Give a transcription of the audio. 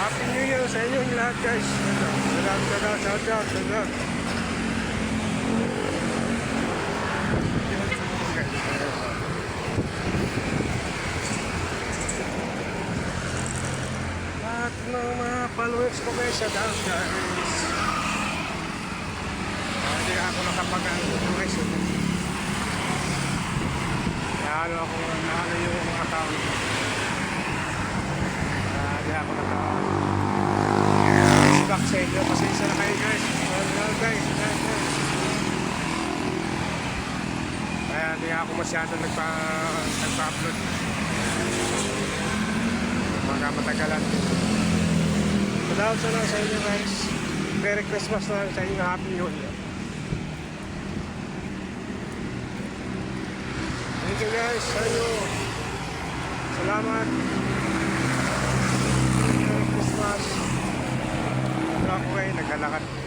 Happy New Year sa inyong lahat guys. Shout out. Lahat ng mga followers ko guys, shout out guys. Hindi ako nakapag-ano guys. Nahalo yung account. Hindi ako back sa inyo. Pasensya na kayo guys. Guys. Kaya hindi ako masyado nagpa-upload. Mga matagalan. Salamat sa inyo guys. Merry Christmas na sa inyo. Happy New Year. Thank you guys sa inyo. Salamat. Merry Christmas. Ako kayo naglalakad.